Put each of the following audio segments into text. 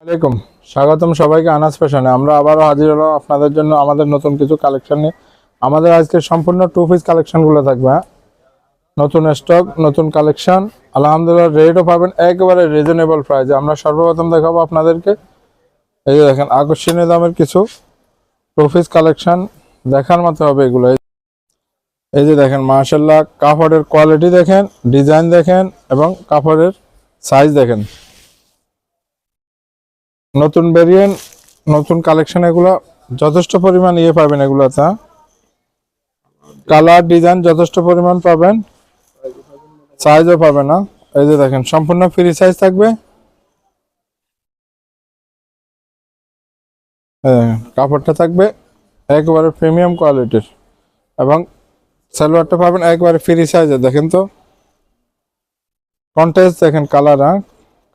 আসসালামাইকুম, স্বাগতম সবাইকে আনাজ ফ্যাশনে। আমরা আবারও হাজির হলাম আপনাদের জন্য আমাদের নতুন কিছু কালেকশন নিয়ে। আমাদের আজকে সম্পূর্ণ টু পিস কালেকশনগুলো থাকবে, হ্যাঁ? নতুন স্টক, নতুন কালেকশন, আলহামদুলিল্লাহ রেটও পাবেন একেবারে রিজনেবল প্রাইসে। আমরা সর্বপ্রথম দেখাবো আপনাদেরকে, এই যে দেখেন আকর্ষণীয় দামের কিছু টু পিস কালেকশন, দেখার মতো হবে এগুলো। এই যে দেখেন মাশাআল্লাহ, কাপড়ের কোয়ালিটি দেখেন, ডিজাইন দেখেন এবং কাপড়ের সাইজ দেখেন। নতুন ভেরিয়েন্ট, নতুন কালেকশন, এগুলো যথেষ্ট পরিমাণ পাবেন এগুলোতে। কালার ডিজাইন যথেষ্ট পরিমাণ পাবেন, সাইজও পাবেন না। এই যে দেখেন সম্পূর্ণ ফ্রি সাইজ থাকবে। কাপড়টা থাকবে একবারে প্রিমিয়াম কোয়ালিটির এবং সালোয়ারটা পাবেন একবারে ফ্রি সাইজে। দেখেন তো কন্ট্রাস্ট দেখেন, কালার,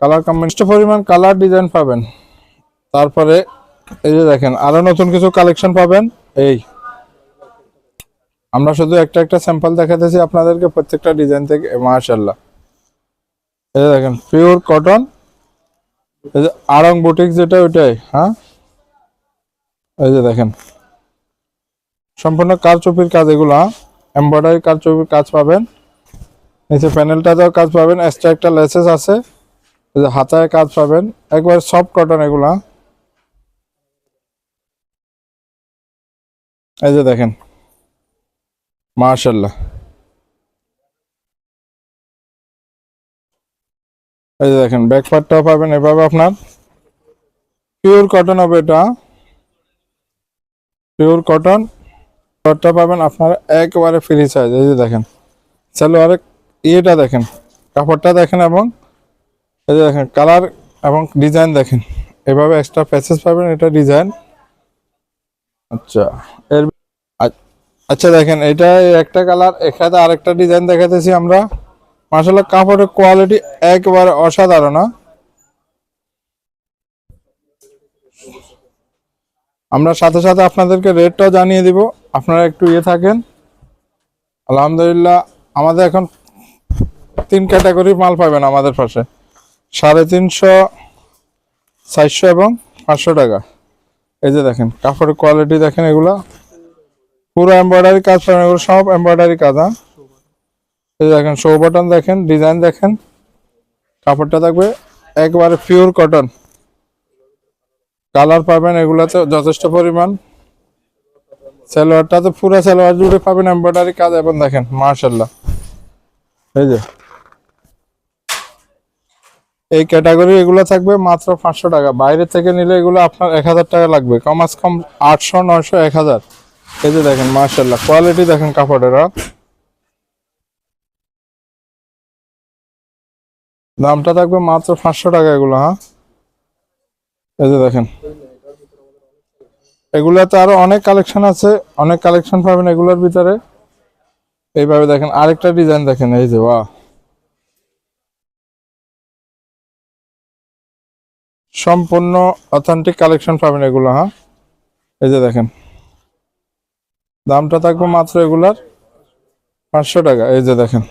কালার কম্বিনেশন পরিমাণ কালার ডিজাইন পাবেন। তারপরে এই যে দেখেন আরো নতুন কিছু কালেকশন পাবেন। আমরা শুধু একটা একটা স্যাম্পল দেখাতেছি আপনাদেরকে প্রত্যেকটা ডিজাইন থেকে। মাশাআল্লাহ, এই যে দেখেন পিওর কটন, এই যে আড়ং বুটিক যেটা ওইটাই, হ্যাঁ। এই যে দেখেন সম্পূর্ণ কারচুপির কাজ, এগুলা এমব্রয়ডারি কারচুপির কাজ পাবেন। নিচে প্যানেলটাতেও কাজ পাবেন, এক্সট্রা একটা লেসেস আছে। এই যে হাতায় কাজ পাবেন, একবার সফট কটন এগুলা। এই যে দেখেন মাশাআল্লাহ, এই যে দেখেন ব্যাক পার্টটাও পাবেন এভাবে আপনার পিওর কটন হবে, এটা পিওর কটন। শর্টটা পাবেন আপনার একেবারে ফ্রি সাইজ। এই যে দেখেন সালোয়ারে ইয়েটা দেখেন, কাপড়টা দেখেন এবং এই যে দেখেন কালার এবং ডিজাইন দেখেন। এভাবে এক্সট্রা প্যাচেস পাবেন, এটা ডিজাইন। আচ্ছা এর আচ্ছা দেখেন এটা একটা কালার, এখানে আরেকটা ডিজাইন দেখাতেছি আমরা। মাশাআল্লাহ কাপড়ের কোয়ালিটি একেবারে অসাধারণ। আমরা সাথে সাথে আপনাদেরকে রেটটাও জানিয়ে দিব, আপনারা একটু থাকেন। আলহামদুলিল্লাহ আমাদের এখন 3 ক্যাটাগরির মাল পাবেন আমাদের পাশে, 350, 400 এবং 500 টাকা। এই যে দেখেন কাপড়ের কোয়ালিটি দেখেন, এগুলা পুরো এমব্রয়ডারি কাজ পাবেন, এগুলো সব এমব্রয়ডারি কাজ। এই যে দেখেন শো বাটন দেখেন, ডিজাইন দেখেন, কাপড়টা থাকবে একবারে পিওর কটন। কালার পাবেন এগুলাতে যথেষ্ট পরিমাণ। সালোয়ারটা তো পুরো সালোয়ার জুড়ে পাবেন এমব্রয়ডারি কাজ এবং দেখেন মাশাআল্লাহ। এই যে এই ক্যাটাগরি এগুলো থাকবে মাত্র 500 টাকা। বাইরে থেকে নিলে এগুলো আপনার 1000 টাকা লাগবে, কমাস কম 800, 900, 1000। এই যে দেখেন মাশাআল্লাহ কোয়ালিটি দেখেন কাপড়ের, দামটা থাকবে মাত্র 500 টাকা এগুলো, হ্যাঁ। এই যে দেখেন এগুলাতে আরো অনেক কালেকশন আছে, অনেক কালেকশন পাবেন এগুলোর ভিতরে। এইভাবে দেখেন আরেকটা ডিজাইন দেখেন, এই যে বাহ, সম্পূর্ণ অথেন্টিক কালেকশন পাবেন এগুলো, হ্যাঁ। এই যে দেখেন দামটা থাকবে মাত্র এগুলার 500 টাকা। এই যে দেখেন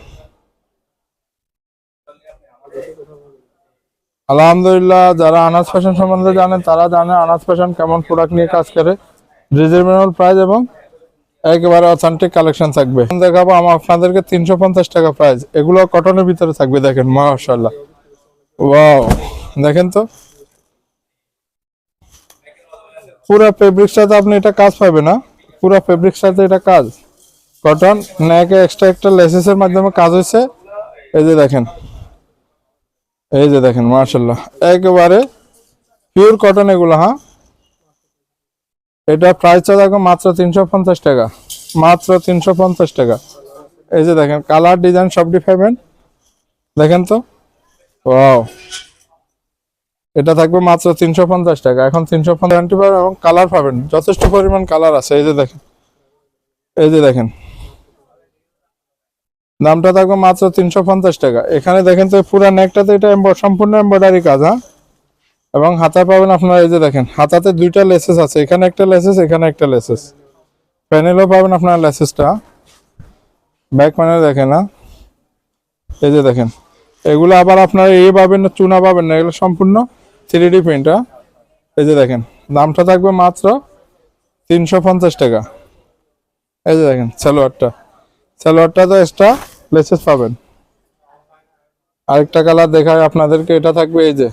আলহামদুলিল্লাহ যারা আনাজ ফ্যাশন সম্বন্ধে জানেন তারা জানে আনাজ ফ্যাশন কেমন প্রোডাক্ট নিয়ে কাজ করে, রিজনেবল প্রাইস এবং একেবারে অথেন্টিক কালেকশন থাকবে। দেখাবো আপনাদেরকে 350 টাকা প্রাইস, এগুলো কটনের ভিতরে থাকবে। দেখেন মাশাআল্লাহ, ওয়াও, দেখেন তো পুরো ফেব্রিক সাথে আপনি এটা কাজ পাবেন না, পুরো ফেব্রিক সাথে এটা কাজ কটন, নেকে এক্সট্রা একটা লেসেসের মাধ্যমে কাজ হয়েছে। এই যে দেখেন, এই যে দেখেন মাশাআল্লাহ একেবারে পিওর কটন এগুলো, হ্যাঁ। এটা প্রাইসটা দেখো মাত্র 350 টাকা, মাত্র 350 টাকা। এই যে দেখেন কালার ডিজাইন সবটি পাবেন, দেখেন তো ওয়াও, এটা থাকবে মাত্র 350 টাকা। এখন 350 পাবেন এবং কালার পাবেন যথেষ্ট পরিমাণ কালার আছে। এই যে দেখেন, এই যে দেখেন দামটা থাকবে মাত্র 350 টাকা। এখানে দেখেন তো পুরো নেকটাতে এটা সম্পূর্ণ এমব্রয়ডারি কাজ, হ্যাঁ। এবং হাতা পাবেন আপনারা, এই যে দেখেন হাতাতে 2টা লেসেস আছে, এখানে একটা লেসেস, এখানে একটা লেসেস। প্যানেলও পাবেন আপনারা লেসেসটা, ব্যাক প্যানেল দেখেন না। এই যে দেখেন এগুলো আবার আপনারা পাবেন না, চুনা পাবেন না, এগুলো সম্পূর্ণ 3D প্রিন্ট। এই যে দেখেন দামটা থাকবে মাত্র 350 টাকা। এই যে দেখেন সালোয়ারটা তো এক্সট্রা লেসেস পাবেন। আরেকটা কালার দেখায় আপনাদেরকে, এটা থাকবে এই যে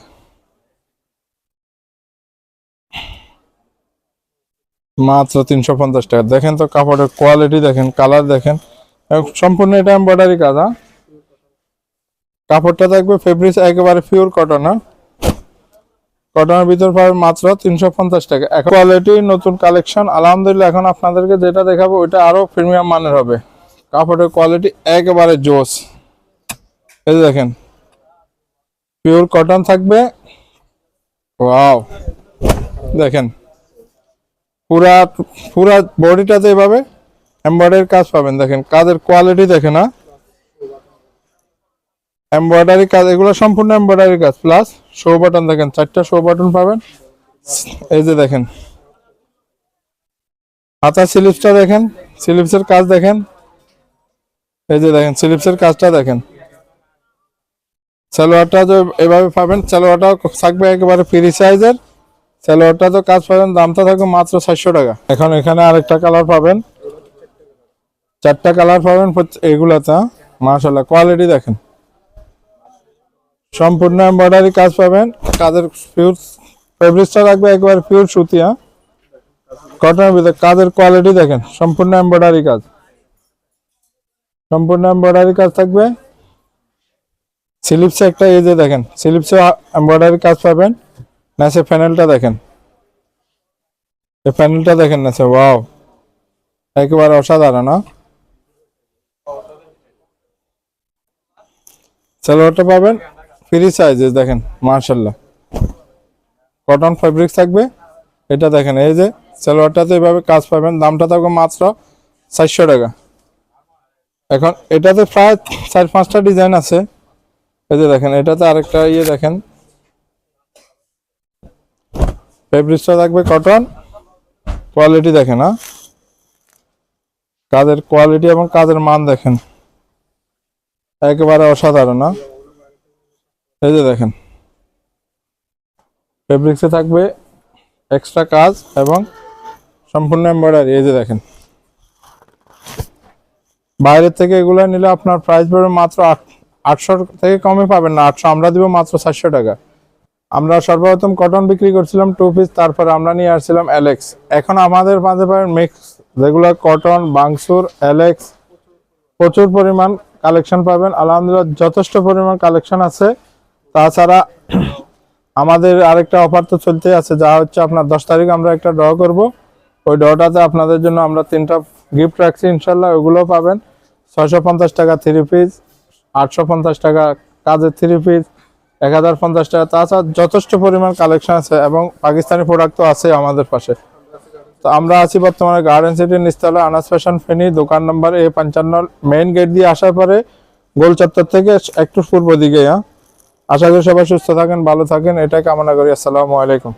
মাত্র 350 টাকা। দেখেন তো কাপড়ের কোয়ালিটি দেখেন, কালার দেখেন, সম্পূর্ণ এটা এমব্রয়ডারি কাজ। কাপড়টা থাকবে ফেব্রিক্স একেবারে পিওর কটন। কটনের ভিতর পাবেন মাত্র 350 টাকা। এখন কোয়ালিটি নতুন কালেকশন আলহামদুলিল্লাহ। এখন আপনাদেরকে যেটা দেখাবো ওইটা আরো প্রিমিয়াম মানের হবে। কাপড়ের কোয়ালিটি একেবারে জোস। এই দেখেন পিওর কটন থাকবে। ওয়াও, দেখেন পুরা পুরা বডিটাতে এভাবে এমব্রয়ডারি কাজ পাবেন। দেখেন কাজের কোয়ালিটি দেখেন। এমব্রয়ডারি কাজ, এগুলো সম্পূর্ণ এমব্রয়ডারি কাজ প্লাস শো বাটন। দেখেন 4টা শো বাটন পাবেন। এই যে দেখেন হাতা স্লিপসটা দেখেন, স্লিপসের কাজ দেখেন। এই যে দেখেন স্লিপসের কাজটা দেখেন। সালোয়ারটা তো এভাবে পাবেন। সালোয়ারটাও থাকবে একেবারে ফ্রি সাইজের। সালোয়ারটা তো কাজ পাবেন, দামটা থাকবে মাত্র 400 টাকা। এখন এখানে আরেকটা কালার পাবেন, 4টা কালার পাবেন এগুলাতে। মাশাআল্লাহ কোয়ালিটি দেখেন, সম্পূর্ণ এমব্রয়ডারি কাজ পাবেন। কাজের পিওর ফেব্রিক্সটা থাকবে একেবারে পিওর সুতি। কটনের ভিতরে কাজের কোয়ালিটি দেখেন, সম্পূর্ণ এমব্রয়ডারি কাজ, সম্পূর্ণ এমব্রয়ডারি কাজ থাকবে। স্লিপসে একটা এই যে দেখেন স্লিপসে এমব্রয়ডারি কাজ পাবেন। নিচে প্যানেলটা দেখেন, এই প্যানেলটা দেখেন নিচে, ওয়াও একেবারে অসাধারণ। সালোয়ারটা পাবেন ফ্রি সাইজে দেখেন মাশাআল্লাহ, কটন ফেব্রিক্স থাকবে। এটা দেখেন এই যে সালোয়ারটাতে এভাবে কাজ পাবেন, দামটা থাকবে মাত্র 400 টাকা। এখন এটাতে প্রায় 4-5টা ডিজাইন আছে। এই যে দেখেন এটাতে আরেকটা দেখেন ফেব্রিক্সটা থাকবে কটন। কোয়ালিটি দেখেন, কাজের কোয়ালিটি এবং কাজের মান দেখেন একেবারে অসাধারণ। এই যে দেখেন ফেব্রিক্সে থাকবে এক্সট্রা কাজ এবং সম্পূর্ণ এমব্রয়ডারি। এই যে দেখেন বাইরের থেকে এগুলো নিলে আপনার প্রাইস পড়বে মাত্র 800 থেকে কমে পাবেন না। 800 আমরা দিব মাত্র 400 টাকা। আমরা সর্বপ্রথম কটন বিক্রি করছিলাম 2 পিস, তারপর আমরা নিয়ে আসছিলাম এলেক্স। এখন আমাদের মাঝে পাবেন মিক্স, যেগুলো কটন, বাংসুর, এলেক্স, প্রচুর পরিমাণ কালেকশন পাবেন আলহামদুলিল্লাহ। যথেষ্ট পরিমাণ কালেকশন আছে। তাছাড়া আমাদের আরেকটা অফার তো চলতে আছে, যা হচ্ছে আপনার 10 তারিখ আমরা একটা ড্র করব। ওই ড্রটাতে আপনাদের জন্য আমরা 3টা গিফট রাখছি ইনশাল্লাহ, ওগুলো পাবেন। 650 টাকা 3 পিস, 850 টাকা কাজের 3 পিস, 1050 টাকা। তাছাড়া যথেষ্ট পরিমাণ কালেকশন আছে এবং পাকিস্তানি প্রোডাক্ট তো আছে আমাদের পাশে। তো আমরা আছি বর্তমানে গার্ডেন সিটির নিচতলা আনাস ফ্যাশন ফেনী, দোকান নম্বর A55, মেইন গেট দিয়ে আসার পরে গোল চত্বর থেকে একটু পূর্ব দিকে। আশা করি সবাই সুস্থ থাকেন, ভালো থাকেন, এটাই কামনা করি। আসসালামু আলাইকুম।